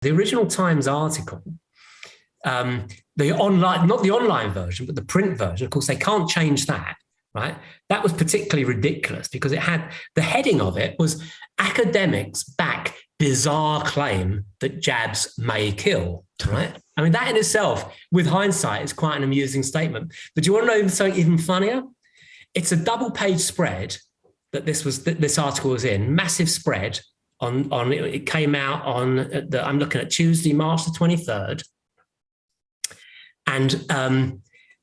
The original Times article, the online, not the online version, but the print version, of course, they can't change that, right? That was particularly ridiculous because it had, the heading of it was academics back bizarre claim that jabs may kill, right? I mean, that in itself, with hindsight, is quite an amusing statement. But do you want to know something even funnier? It's a double-page spread that this article was in, massive spread on it came out on I'm looking at Tuesday, March the 23rd, and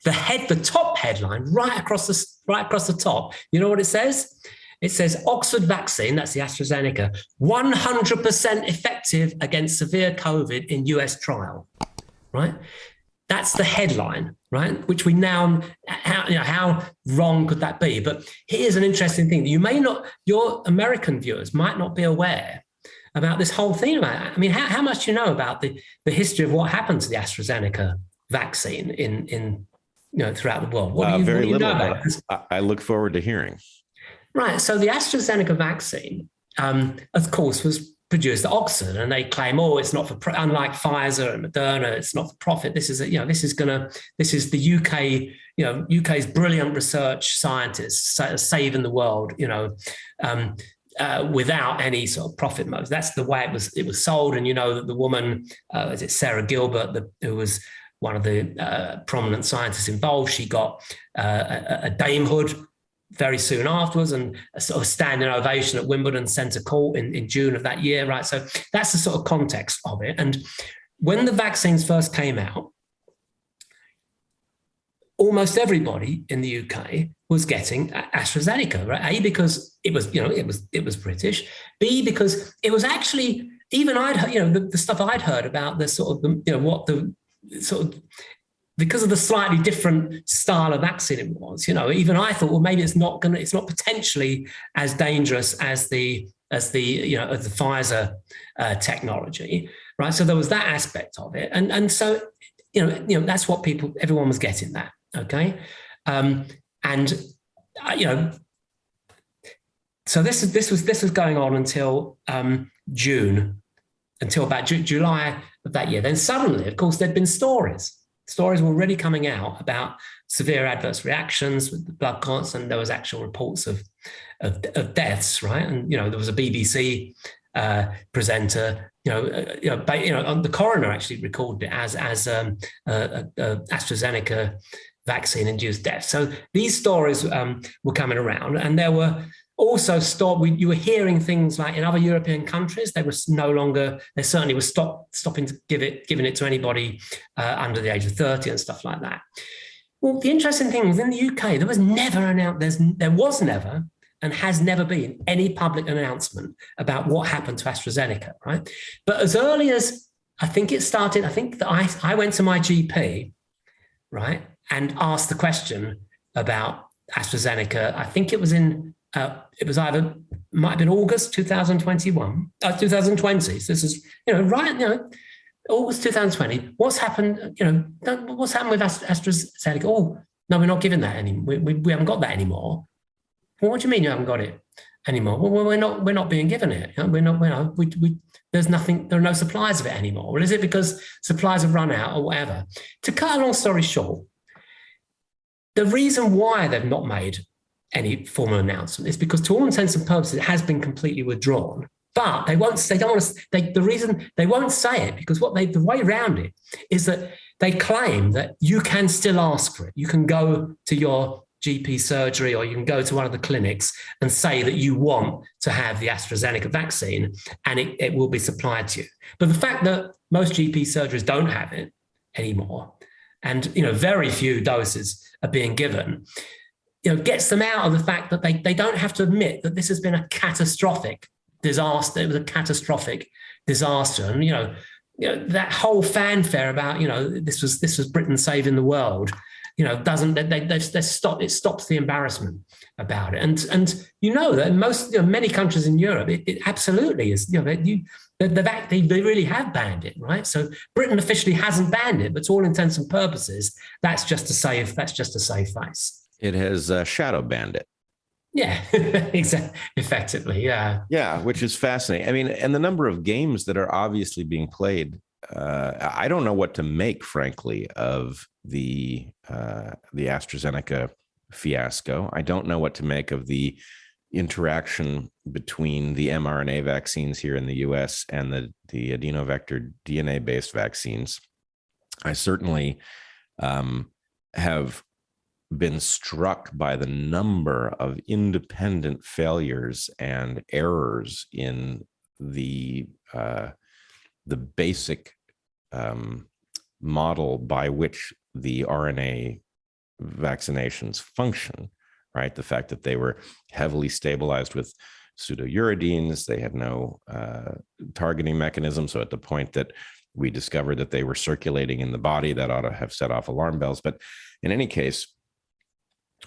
the top headline right across the top. You know what it says? It says Oxford vaccine, that's the AstraZeneca, 100% effective against severe COVID in US trial, right? That's the headline, right? Which we now, how wrong could that be? But here's an interesting thing. Your American viewers might not be aware about this whole thing about it. I mean, how much do you know about the history of what happened to the AstraZeneca vaccine in throughout the world? What do you know about it? I look forward to hearing. Right. So the AstraZeneca vaccine, of course, was produced at Oxford, and they claim, it's not for unlike Pfizer and Moderna, it's not for profit. This is the UK, UK's brilliant research scientists saving the world, without any sort of profit motive. That's the way it was sold. And that the woman, is it Sarah Gilbert, who was one of the prominent scientists involved, she got a damehood very soon afterwards, and a sort of standing ovation at Wimbledon Centre Court in June of that year, right? So that's the sort of context of it. And when the vaccines first came out, almost everybody in the UK was getting AstraZeneca, right? A, because it was British. B, because it was actually, even I'd heard, the stuff I'd heard about the sort of because of the slightly different style of vaccine it was, even I thought, well, maybe it's not potentially as dangerous as the Pfizer technology, right? So there was that aspect of it, and so that's what everyone was getting that, okay, so this was going on until June, until about July of that year. Then suddenly, of course, there'd been stories. Stories were already coming out about severe adverse reactions with the blood clots, and there was actual reports of deaths, right? And there was a BBC presenter, the coroner actually recorded it as AstraZeneca vaccine-induced death. So these stories were coming around, and there were also you were hearing things like in other European countries, they certainly were stopping to giving it to anybody under the age of 30 and stuff like that. Well, the interesting thing is in the UK, there was never and has never been any public announcement about what happened to AstraZeneca, right? But as early as I think that I went to my GP, right, and asked the question about AstraZeneca. I think it was might have been August 2020. So this is, August 2020. What's happened? What's happened with AstraZeneca? Oh, no, we're not giving that anymore. We haven't got that anymore. Well, what do you mean you haven't got it anymore? Well, we're not being given it. There's nothing. There are no supplies of it anymore. Well, is it because supplies have run out or whatever? To cut a long story short, the reason why they've not made any formal announcement is because, to all intents and purposes, it has been completely withdrawn. But they won't. They don't want to. The reason they won't say it because the way around it is that they claim that you can still ask for it. You can go to your GP surgery, or you can go to one of the clinics and say that you want to have the AstraZeneca vaccine, and it will be supplied to you. But the fact that most GP surgeries don't have it anymore, and very few doses are being given, gets them out of the fact that they don't have to admit that this has been a catastrophic disaster. It was a catastrophic disaster, and that whole fanfare about this was Britain saving the world. It stops the embarrassment about it, and that in many countries in Europe it absolutely is. They really have banned it, right? So Britain officially hasn't banned it, but to all intents and purposes, that's just to save face. It has shadow banned it. Yeah, exactly. Effectively, yeah. Yeah, which is fascinating. I mean, and the number of games that are obviously being played, I don't know what to make, frankly, of the AstraZeneca fiasco. I don't know what to make of the interaction between the mRNA vaccines here in the US and the adenovector DNA-based vaccines. I certainly have been struck by the number of independent failures and errors in the basic model by which the RNA vaccinations function, right? The fact that they were heavily stabilized with pseudouridines, they had no targeting mechanism. So at the point that we discovered that they were circulating in the body, that ought to have set off alarm bells. But in any case,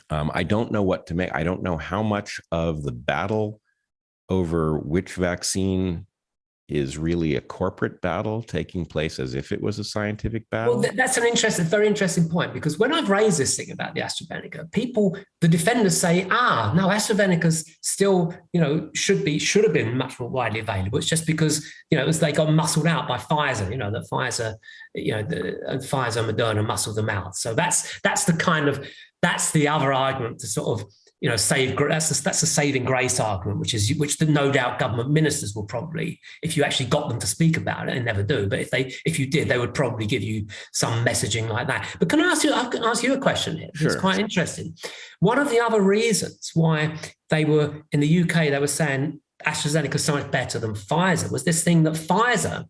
I don't know what to make. I don't know how much of the battle over which vaccine is really a corporate battle taking place as if it was a scientific battle. Well, that's an very interesting point, because when I've raised this thing about the AstraZeneca, the defenders say, no, AstraZeneca's still, should have been much more widely available. It's just because, they got muscled out by Pfizer, that Pfizer, Pfizer and Moderna muscled them out. So that's the other argument to sort of, that's a saving grace argument, which no doubt government ministers will probably, if you actually got them to speak about it, and never do, but if you did, they would probably give you some messaging like that. But can I ask you a question here? Sure. It's quite interesting. One of the other reasons why they were in the UK, they were saying AstraZeneca is so much better than Pfizer was this thing that Pfizer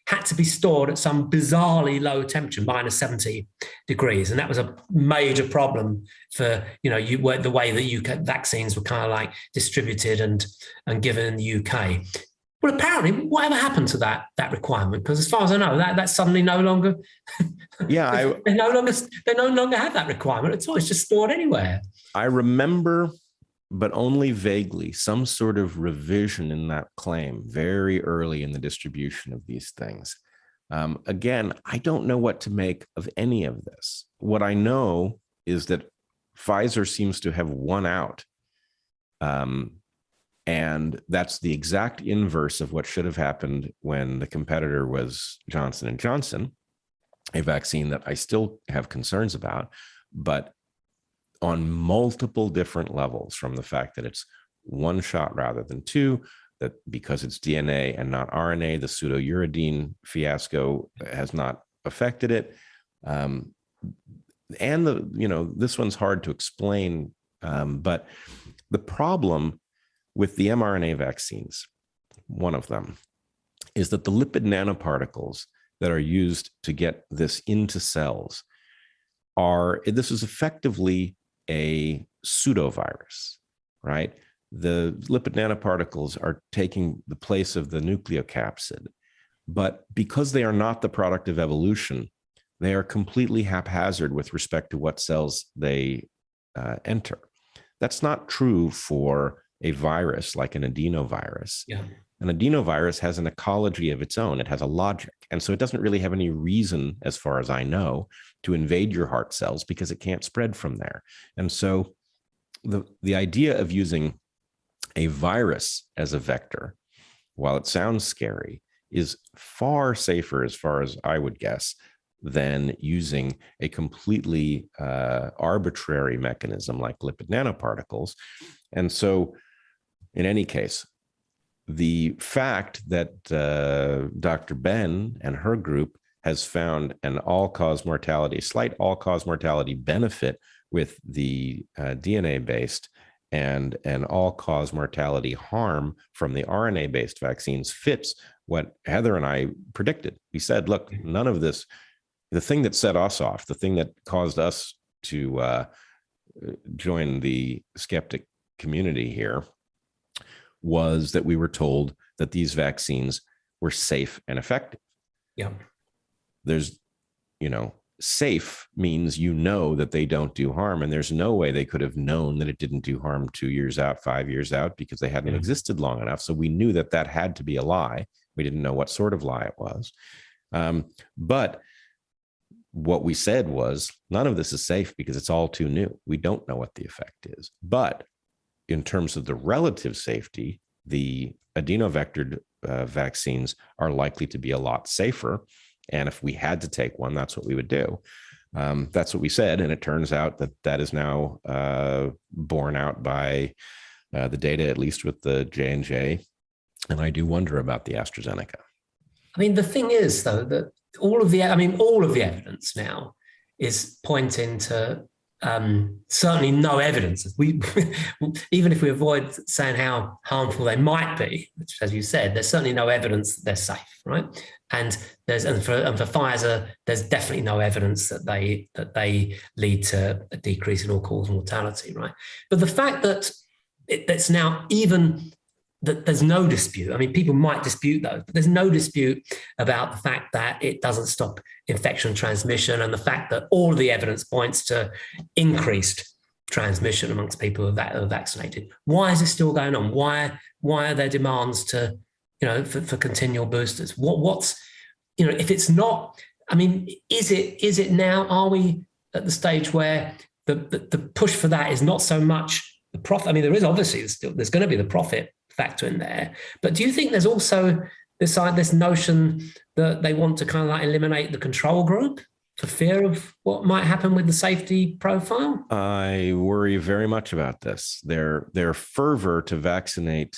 had to be stored at some bizarrely low temperature, -70 degrees. And that was a major problem for, the way that UK vaccines were kind of like distributed and given in the UK. Well, apparently, whatever happened to that requirement? Because as far as I know, that's suddenly no longer, yeah, they no longer have that requirement at all. It's just stored anywhere. I remember, but only vaguely, some sort of revision in that claim very early in the distribution of these things. Again, I don't know what to make of any of this. What I know is that Pfizer seems to have won out. And that's the exact inverse of what should have happened when the competitor was Johnson & Johnson, a vaccine that I still have concerns about, but on multiple different levels, from the fact that it's one shot rather than two, that because it's DNA and not RNA, the pseudouridine fiasco has not affected it. And this one's hard to explain, but the problem with the mRNA vaccines, one of them, is that the lipid nanoparticles that are used to get this into cells this is effectively a pseudovirus, right? The lipid nanoparticles are taking the place of the nucleocapsid, but because they are not the product of evolution, they are completely haphazard with respect to what cells they enter. That's not true for a virus like an adenovirus. Yeah. An adenovirus has an ecology of its own. It has a logic. And so it doesn't really have any reason, as far as I know, to invade your heart cells because it can't spread from there. And so the idea of using a virus as a vector, while it sounds scary, is far safer, as far as I would guess, than using a completely arbitrary mechanism like lipid nanoparticles. And so in any case, the fact that Dr. Ben and her group has found an slight all-cause mortality benefit with the DNA-based and an all-cause mortality harm from the RNA-based vaccines fits what Heather and I predicted. We said, look, none of this, the thing that set us off, the thing that caused us to join the skeptic community here, was that we were told that these vaccines were safe and effective. Yeah. There's, safe means that they don't do harm, and there's no way they could have known that it didn't do harm 2 years out, 5 years out, because they hadn't existed long enough. So we knew that had to be a lie. We didn't know what sort of lie it was. But what we said was, none of this is safe because it's all too new. We don't know what the effect is. But in terms of the relative safety, the adenovectored vaccines are likely to be a lot safer. And if we had to take one, that's what we would do. That's what we said. And it turns out that that is now borne out by the data, at least with the J&J. And I do wonder about the AstraZeneca. I mean, the thing is, though, that all of the evidence now is pointing to certainly no evidence. Even if we avoid saying how harmful they might be, which, as you said, there's certainly no evidence that they're safe, right? And for Pfizer, there's definitely no evidence that they lead to a decrease in all-cause mortality, right? But the fact that it's now even that there's no dispute. I mean, people might dispute those, but there's no dispute about the fact that it doesn't stop infection transmission, and the fact that all of the evidence points to increased transmission amongst people who are vaccinated. Why is it still going on? Why are there demands to, for continual boosters? What's, if it's not, I mean, is it now? Are we at the stage where the push for that is not so much the profit? I mean, there is obviously there's going to be the profit factor in there, but do you think there's also this notion that they want to kind of like eliminate the control group for fear of what might happen with the safety profile? I worry very much about this. Their fervor to vaccinate,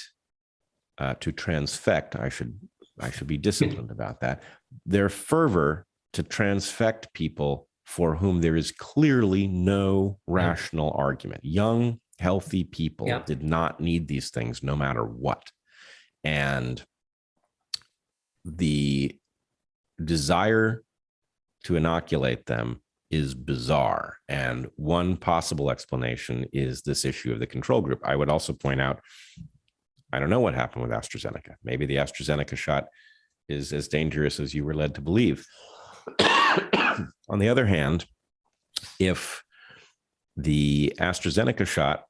to transfect, I should be disciplined about that. Their fervor to transfect people for whom there is clearly no rational argument. Young, healthy people did not need these things no matter what. And the desire to inoculate them is bizarre. And one possible explanation is this issue of the control group. I would also point out, I don't know what happened with AstraZeneca. Maybe the AstraZeneca shot is as dangerous as you were led to believe. On the other hand, if the AstraZeneca shot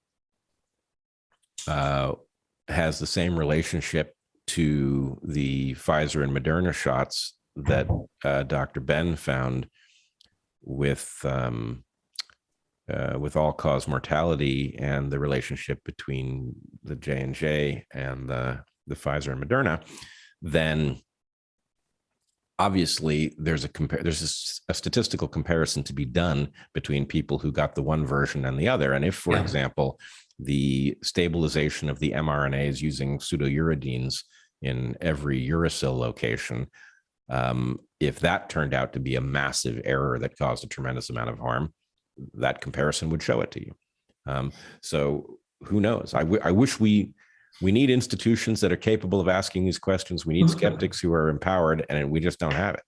has the same relationship to the Pfizer and Moderna shots that Dr. Ben found with all-cause mortality, and the relationship between the J&J and the Pfizer and Moderna, then obviously there's a statistical comparison to be done between people who got the one version and the other. And if, for example, the stabilization of the mRNAs using pseudouridines in every uracil location, if that turned out to be a massive error that caused a tremendous amount of harm, that comparison would show it to you. So who knows? I wish we need institutions that are capable of asking these questions. We need skeptics who are empowered, and we just don't have it.